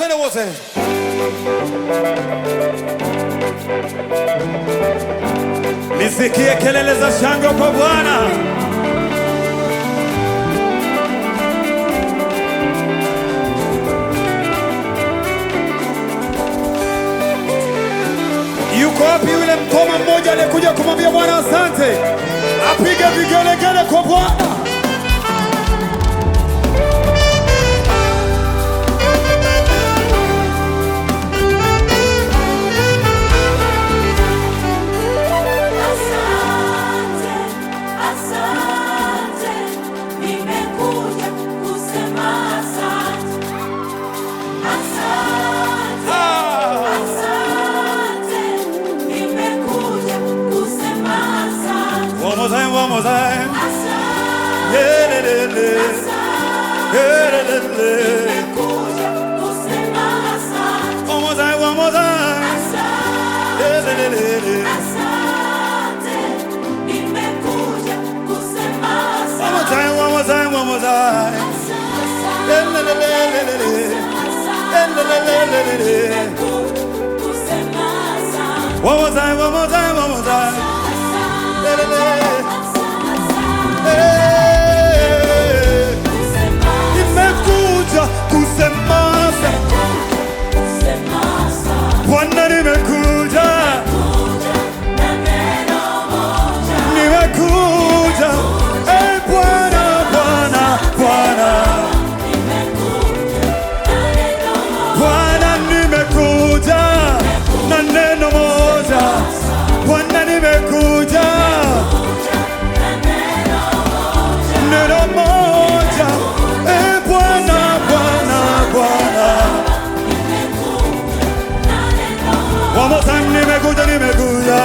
Twende wote. Nisikie kelele za shangwe kwa Bwana. Yuko wapi yule mkoma mmoja aliyekuja kumwambia Bwana asante? Apige vigelegele kwa Bwana. One more time. One more time. Nimekuja kusema Bwana, nimekuja, nimekuja, Bwana, Bwana, Bwana, Bwana, nimekuja na neno moja. Bwana, nimekuja neno moja. Bwana, Bwana, Bwana, one more time. Nimekuja, nimekuja,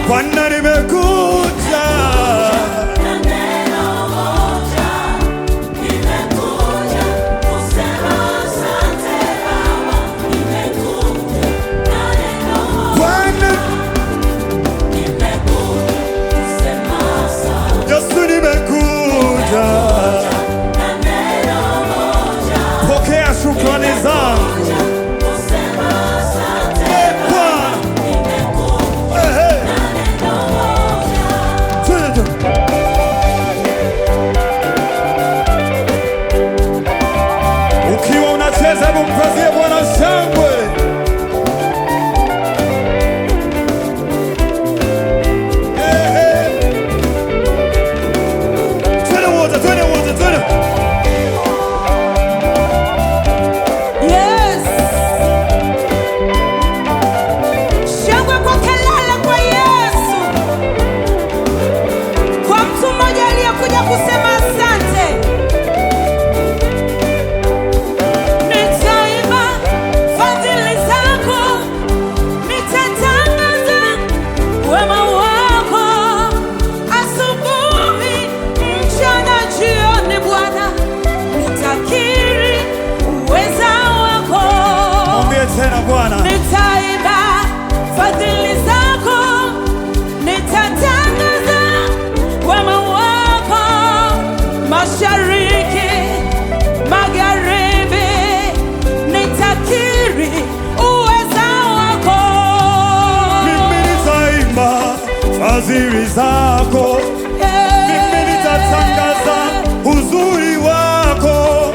Bwana, nimekuja. Pokea shukrani zangu. Ukiwa unacheza, hebu mpazie Bwana shangwe. Nitaimba fadhili zako, nitatangaza wema wako, mashariki, magharibi, nitakiri uweza wako. Mimi nitaimba fadhili zako, mimi nitatangaza uzuri wako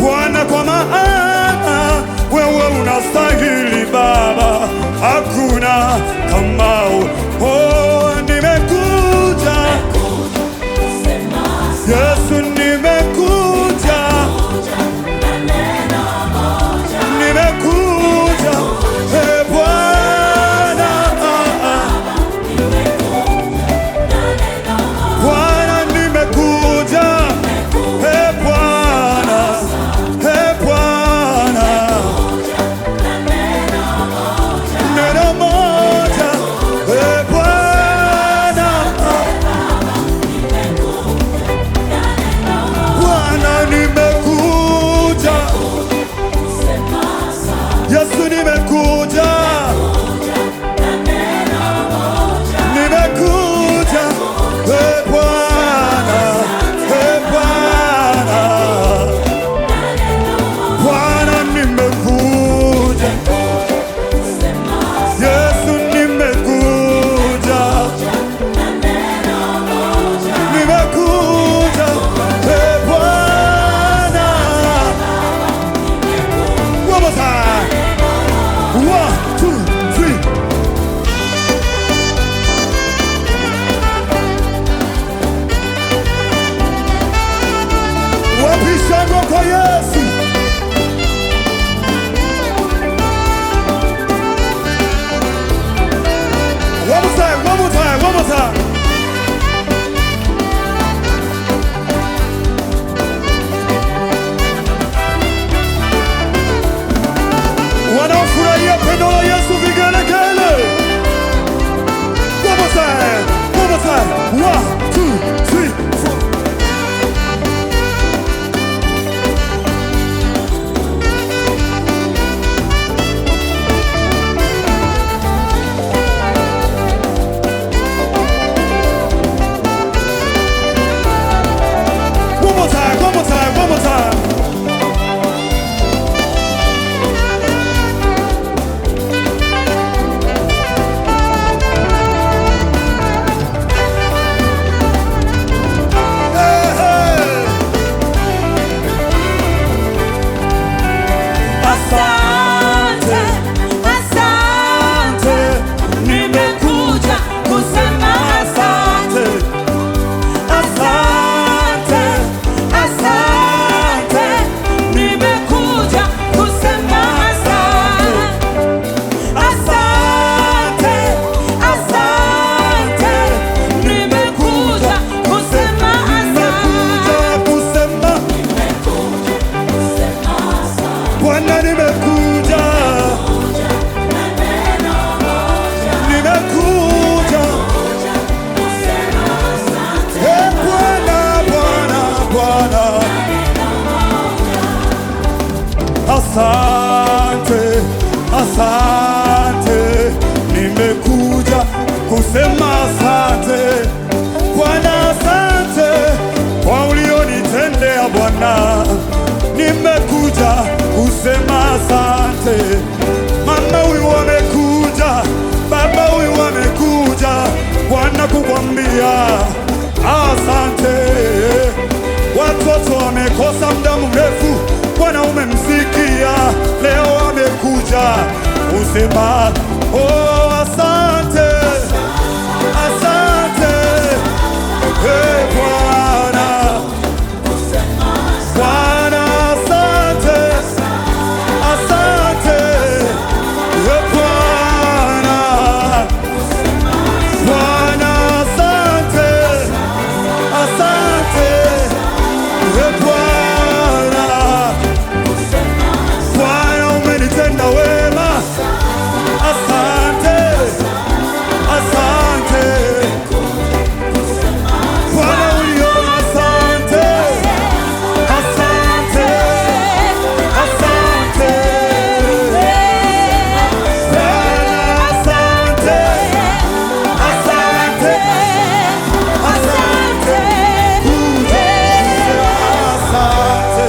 Bwana, kwa maana wewe unastahili Baba, hakuna kamao. Oh, nimekuja Yesu, nimekuja, nimekuja Bwana, asante, asante, nimekuja kusema asante Bwana, asante kwa ulionitendea Bwana, nimekuja kusema asante. Mama huyu amekuja, baba huyu amekuja Bwana kukwambia asante. Watoto wamekosa muda mrefu, Bwana umemsikia, leo amekuja kusema oh, asante, asante. Hey, Bwana, Bwana asante, asante. Hey, Bwana, Bwana asante, asante. Hey, Bwana, Bwana umenitenda wema, asante, asante. Bwana ulio asante, asante, asante. Bwana asante, asante, asante. Kuja asante.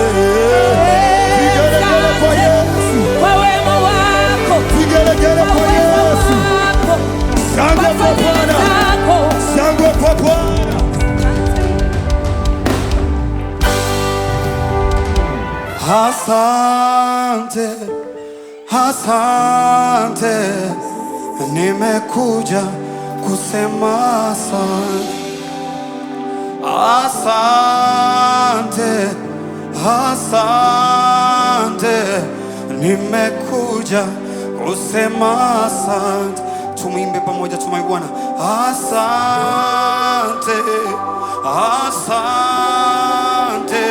Vigelegele kwa Yesu, Kwa wema wako, vigelegele kwa kwa wema Yesu. wako, Shangwe kwa kwa fadhili Bwana, zako. shangwe kwa Bwana. Asante, asante, nimekuja kusema asante. Asante, asante, nimekuja kusema asante. Tumwimbe pamoja, tumwimbe Bwana. Asante, asante,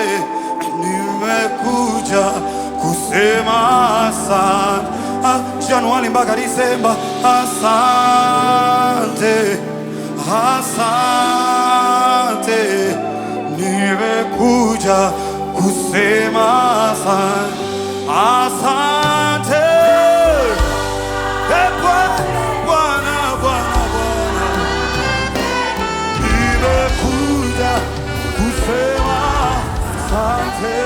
nimekuja kusema asante. Januari mpaka Disemba, asante, asante, nimekuja kusema asante, asante. Hey, Bwana, Bwana, Bwana, Bwana, nimekuja kusema asante.